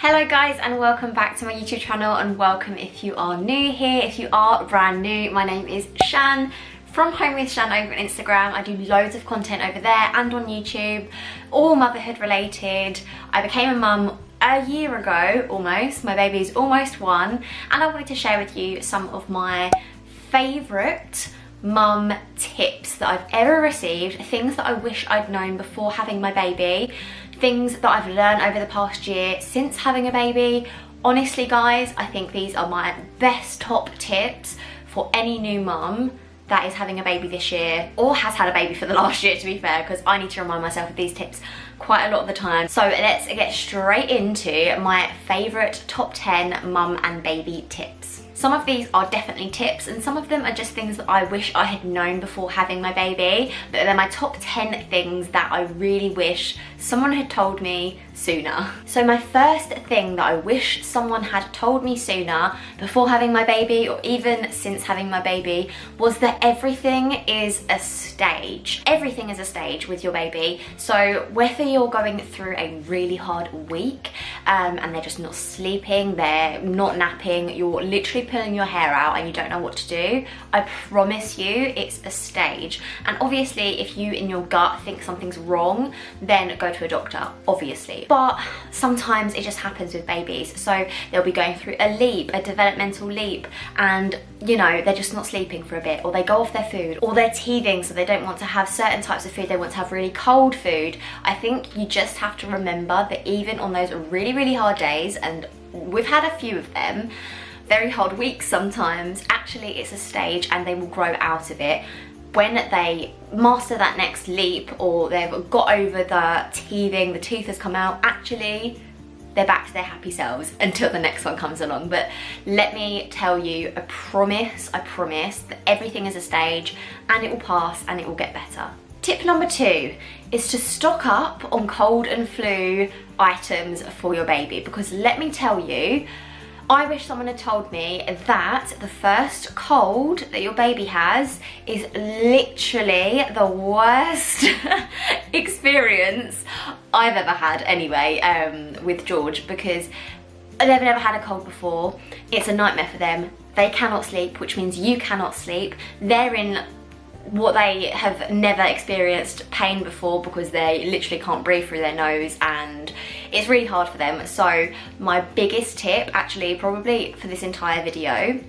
Hello guys, and welcome back to my YouTube channel, and welcome if you are new here. If you are brand new, my name is Shan from HomeWithShan over on Instagram. I do loads of content over there and on YouTube, all motherhood related. I became a mum a year ago almost. My baby's almost 1, and I wanted to share with you some of my favourite mum tips that I've ever received, things that I wish I'd known before having my baby, things that I've learned over the past year since having a baby. Honestly guys, I think these are my best top tips for any new mum that is having a baby this year, or has had a baby for the last year, to be fair, because I need to remind myself of these tips quite a lot of the time. So let's get straight into my favourite top 10 mum and baby tips. Some of these are definitely tips, and some of them are just things that I wish I had known before having my baby, but they're my top 10 things that I really wish someone had told me sooner. So my first thing that I wish someone had told me sooner before having my baby, or even since having my baby, was that everything is a stage. Everything is a stage with your baby. So whether you're going through a really hard week and they're just not sleeping, they're not napping, you're literally pulling your hair out and you don't know what to do, I promise you it's a stage. And obviously if you in your gut think something's wrong, then go to a doctor, obviously. But sometimes it just happens with babies. So they'll be going through a leap, a developmental leap, and you know, they're just not sleeping for a bit, or they go off their food, or they're teething so they don't want to have certain types of food, they want to have really cold food. I think you just have to remember that even on those really hard days, and we've had a few of them, very hard weeks sometimes, actually it's a stage and they will grow out of it. When they master that next leap, or they've got over the teething, the tooth has come out, actually they're back to their happy selves until the next one comes along. But let me tell you, I promise that everything is a stage and it will pass and it will get better. Tip number 2 is to stock up on cold and flu items for your baby, because let me tell you, I wish someone had told me that the first cold that your baby has is literally the worst experience I've ever had anyway, with George, because they've never had a cold before. It's a nightmare for them. They cannot sleep, which means you cannot sleep. They're in what they have never experienced pain before, because they literally can't breathe through their nose, and it's really hard for them. So my biggest tip, actually probably for this entire video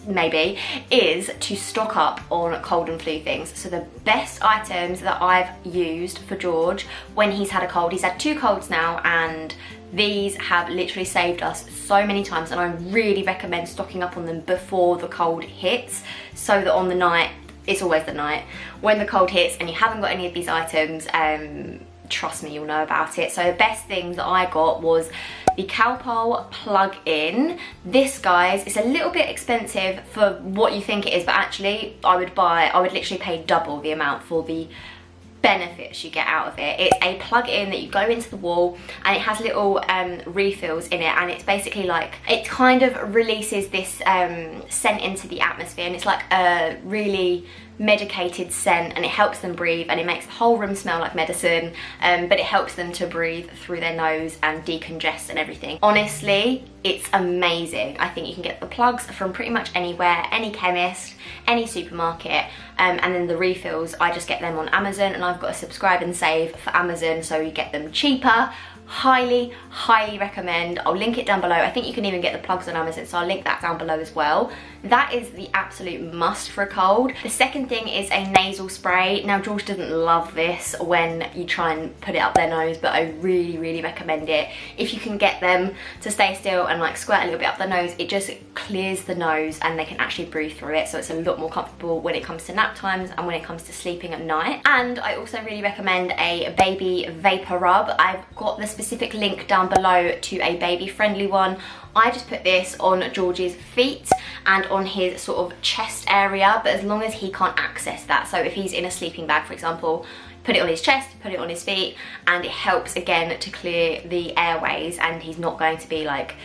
maybe, is to stock up on cold and flu things. So the best items that I've used for George when he's had a cold, he's had 2 colds now, and these have literally saved us so many times, and I really recommend stocking up on them before the cold hits, so that on the night, it's always the night, when the cold hits and you haven't got any of these items, trust me, you'll know about it. So the best things that I got was the Calpol plug-in. This, guys, is a little bit expensive for what you think it is, but actually I would literally pay double the amount for the benefits you get out of it. It's a plug-in that you go into the wall, and it has little refills in it, and it's basically like, it kind of releases this scent into the atmosphere, and it's like a really medicated scent, and it helps them breathe, and it makes the whole room smell like medicine, but it helps them to breathe through their nose and decongest and everything. Honestly, it's amazing. I think you can get the plugs from pretty much anywhere, any chemist, any supermarket, and then the refills, I just get them on Amazon, and I've got a subscribe and save for Amazon, so you get them cheaper. Highly recommend. I'll link it down below. I think you can even get the plugs on Amazon, so I'll link that down below as well. That is the absolute must for a cold. The second thing is a nasal spray. Now George doesn't love this when you try and put it up their nose, but I really recommend it. If you can get them to stay still and like squirt a little bit up their nose, it just clears the nose and they can actually breathe through it, so it's a lot more comfortable when it comes to nap times and when it comes to sleeping at night. And I also really recommend a baby vapor rub. I've got the specific link down below to a baby friendly one. I just put this on George's feet and on his sort of chest area, but as long as he can't access that. So if he's in a sleeping bag, for example, put it on his chest, put it on his feet, and it helps again to clear the airways, and he's not going to be like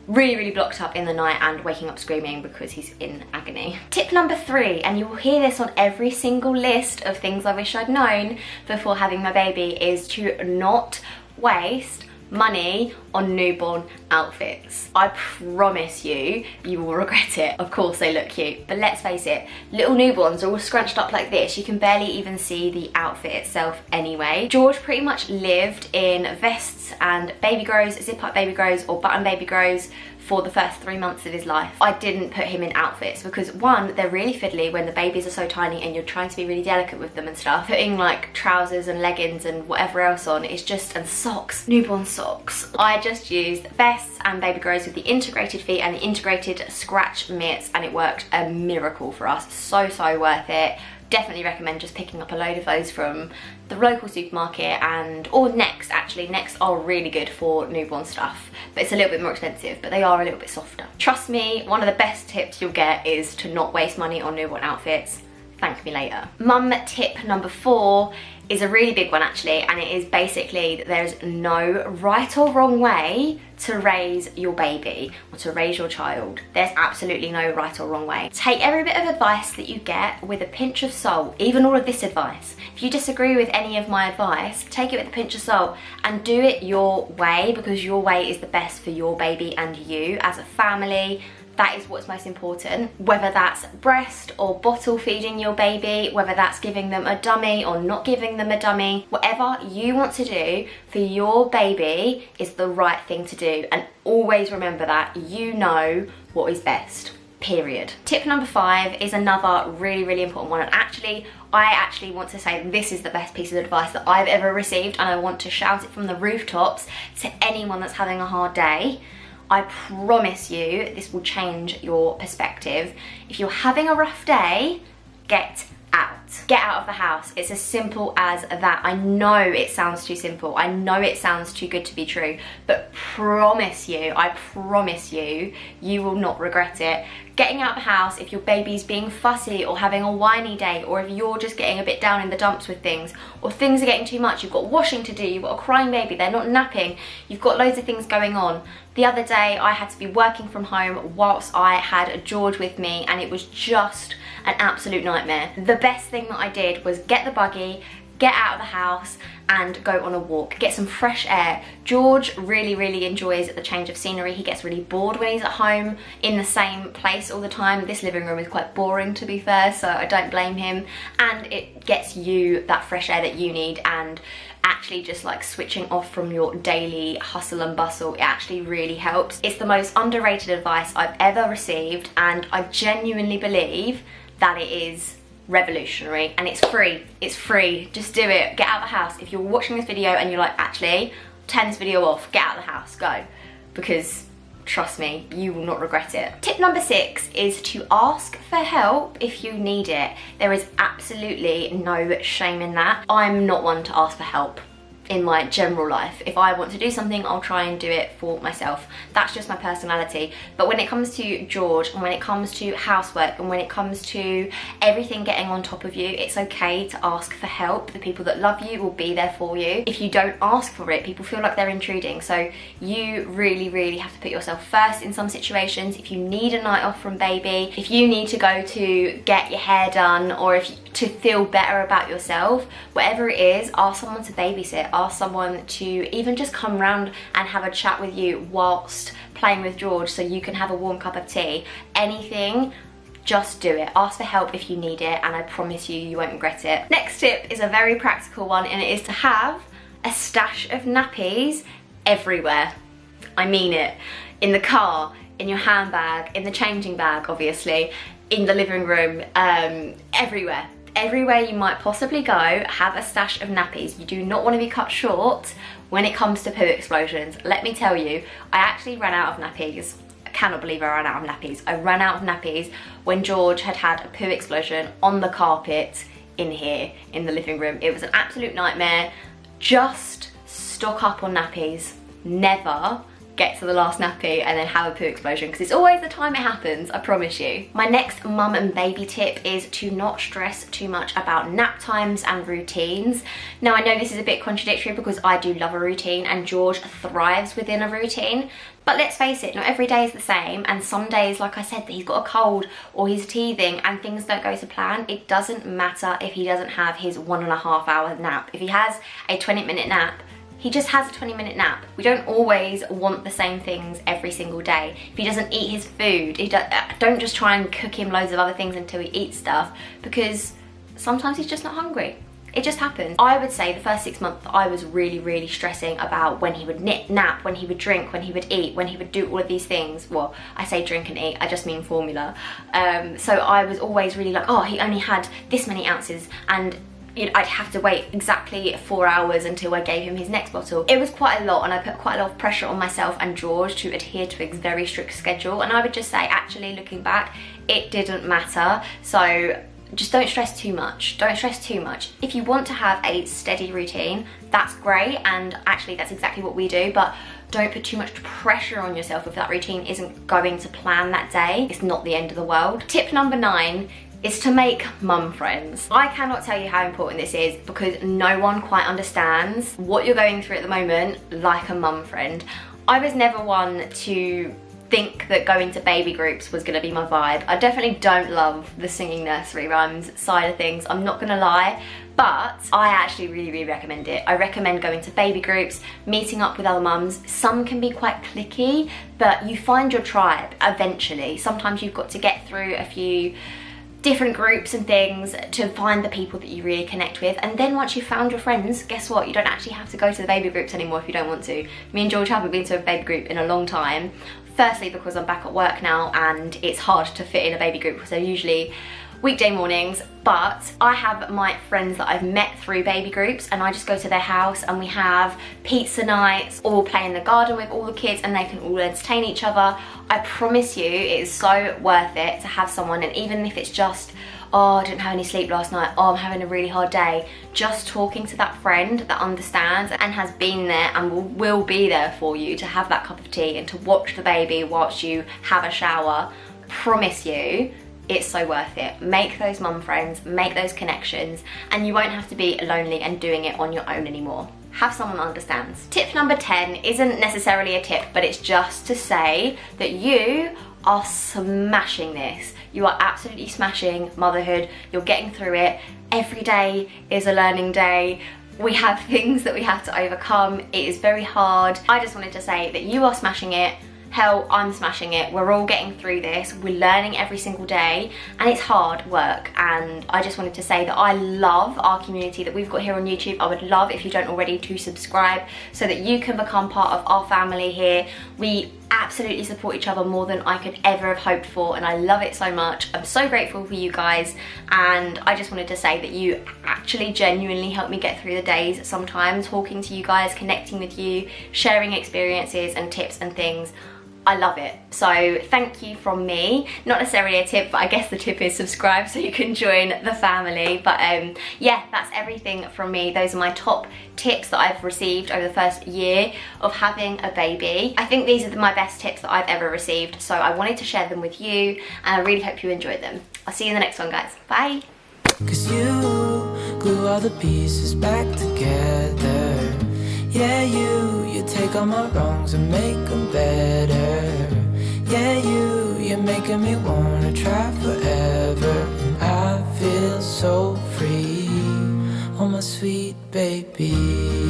really blocked up in the night and waking up screaming because he's in agony. Tip number 3, and you will hear this on every single list of things I wish I'd known before having my baby, is to not waste money on newborn outfits. I promise you, you will regret it. Of course they look cute, but let's face it, little newborns are all scrunched up like this. You can barely even see the outfit itself anyway. George pretty much lived in vests and baby grows, zip up baby grows or button baby grows for the first 3 months of his life. I didn't put him in outfits because one, they're really fiddly when the babies are so tiny and you're trying to be really delicate with them and stuff. Putting like trousers and leggings and whatever else on is just, and socks, newborn socks. I just used vests and baby grows with the integrated feet and the integrated scratch mitts, and it worked a miracle for us. So worth it. Definitely recommend just picking up a load of those from the local supermarket, and or Next. Actually, Next are really good for newborn stuff, but it's a little bit more expensive, but they are a little bit softer. Trust me, one of the best tips you'll get is to not waste money on newborn outfits. Thank me later. Mum tip number 4 is a really big one actually, and it is basically that there's no right or wrong way to raise your baby or to raise your child. There's absolutely no right or wrong way. Take every bit of advice that you get with a pinch of salt, even all of this advice. If you disagree with any of my advice, take it with a pinch of salt and do it your way, because your way is the best for your baby and you as a family. That is what's most important. Whether that's breast or bottle feeding your baby, whether that's giving them a dummy or not giving them a dummy, whatever you want to do for your baby is the right thing to do. And always remember that you know what is best, period. Tip number 5 is another really important one. And I actually want to say this is the best piece of advice that I've ever received, and I want to shout it from the rooftops to anyone that's having a hard day. I promise you this will change your perspective. If you're having a rough day, get out. Get out of the house. It's as simple as that. I know it sounds too simple. I know it sounds too good to be true, but I promise you, you will not regret it. Getting out of the house if your baby's being fussy or having a whiny day, or if you're just getting a bit down in the dumps with things, or things are getting too much, you've got washing to do, you've got a crying baby, they're not napping, you've got loads of things going on. The other day I had to be working from home whilst I had George with me, and it was just an absolute nightmare. The best thing that I did was get the buggy, get out of the house and go on a walk, get some fresh air. George really enjoys the change of scenery. He gets really bored when he's at home in the same place all the time. This living room is quite boring, to be fair, so I don't blame him. And it gets you that fresh air that you need, and actually just like switching off from your daily hustle and bustle, it actually really helps. It's the most underrated advice I've ever received, and I genuinely believe that it is revolutionary, and it's free. Just do it. Get out of the house. If you're watching this video and you're like, actually, turn this video off, get out of the house, go, because trust me, you will not regret it. Tip number 6 is to ask for help if you need it. There is absolutely no shame in that. I'm not one to ask for help in my general life. If I want to do something, I'll try and do it for myself. That's just my personality. But when it comes to George, and when it comes to housework, and when it comes to everything getting on top of you, it's okay to ask for help. The people that love you will be there for you. If you don't ask for it, people feel like they're intruding. So you really have to put yourself first in some situations. If you need a night off from baby, if you need to go to get your hair done, or to feel better about yourself, whatever it is, ask someone to babysit. Ask someone to even just come round and have a chat with you whilst playing with George so you can have a warm cup of tea. Anything, just do it. Ask for help if you need it, and I promise you, you won't regret it. Next tip is a very practical one, and it is to have a stash of nappies everywhere. I mean it. In the car, in your handbag, in the changing bag, obviously, in the living room, everywhere. Everywhere you might possibly go, have a stash of nappies. You do not want to be cut short when it comes to poo explosions. Let me tell you, I actually ran out of nappies. I cannot believe I ran out of nappies. I ran out of nappies when George had a poo explosion on the carpet in here, in the living room. It was an absolute nightmare. Just stock up on nappies. Never get to the last nappy and then have a poo explosion, because it's always the time it happens, I promise you. My next mum and baby tip is to not stress too much about nap times and routines. Now I know this is a bit contradictory because I do love a routine and George thrives within a routine, but let's face it, not every day is the same, and some days, like I said, that he's got a cold or he's teething and things don't go to plan. It doesn't matter if he doesn't have his 1.5 hour nap. If he has a 20-minute nap, he just has a 20-minute nap. We don't always want the same things every single day. If he doesn't eat his food, don't just try and cook him loads of other things until he eats stuff, because sometimes he's just not hungry. It just happens. I would say the first 6 months I was really stressing about when he would nap, when he would drink, when he would eat, when he would do all of these things. Well, I say drink and eat, I just mean formula. So I was always really like, oh, he only had this many ounces, and I'd have to wait exactly 4 hours until I gave him his next bottle. It was quite a lot, and I put quite a lot of pressure on myself and George to adhere to a very strict schedule. And I would just say, actually, looking back, it didn't matter. So just don't stress too much. Don't stress too much. If you want to have a steady routine, that's great, and actually that's exactly what we do, but don't put too much pressure on yourself if that routine isn't going to plan that day. It's not the end of the world. Tip number 9 is to make mum friends. I cannot tell you how important this is, because no one quite understands what you're going through at the moment like a mum friend. I was never one to think that going to baby groups was going to be my vibe. I definitely don't love the singing nursery rhymes side of things, I'm not going to lie, but I actually really recommend it. I recommend going to baby groups, meeting up with other mums. Some can be quite cliquey, but you find your tribe eventually. Sometimes you've got to get through a few different groups and things to find the people that you really connect with, and then once you've found your friends, guess what, you don't actually have to go to the baby groups anymore if you don't want to. Me and George haven't been to a baby group in a long time, firstly because I'm back at work now and it's hard to fit in a baby group because they're usually weekday mornings, but I have my friends that I've met through baby groups, and I just go to their house and we have pizza nights, or play in the garden with all the kids, and they can all entertain each other. I promise you, it is so worth it to have someone, and even if it's just, oh, I didn't have any sleep last night, oh, I'm having a really hard day, just talking to that friend that understands and has been there and will be there for you to have that cup of tea and to watch the baby whilst you have a shower, promise you, it's so worth it. Make those mum friends, make those connections, and you won't have to be lonely and doing it on your own anymore. Have someone that understands. Tip number 10 isn't necessarily a tip, but it's just to say that you are smashing this. You are absolutely smashing motherhood. You're getting through it. Every day is a learning day. We have things that we have to overcome. It is very hard. I just wanted to say that you are smashing it. Hell, I'm smashing it. We're all getting through this. We're learning every single day, and it's hard work. And I just wanted to say that I love our community that we've got here on YouTube. I would love, if you don't already, to subscribe so that you can become part of our family here. We absolutely support each other more than I could ever have hoped for, and I love it so much. I'm so grateful for you guys, and I just wanted to say that you actually genuinely help me get through the days sometimes, talking to you guys, connecting with you, sharing experiences and tips and things. I love it. So thank you from me. Not necessarily a tip, but I guess the tip is subscribe so you can join the family. But yeah, that's everything from me. Those are my top tips that I've received over the first year of having a baby. I think these are my best tips that I've ever received, so I wanted to share them with you, and I really hope you enjoyed them. I'll see you in the next one, guys. Bye. 'Cause you glue all the pieces back together. Yeah, you take all my wrongs and make them better. Yeah, you're making me wanna try forever. And I feel so free, oh my sweet baby.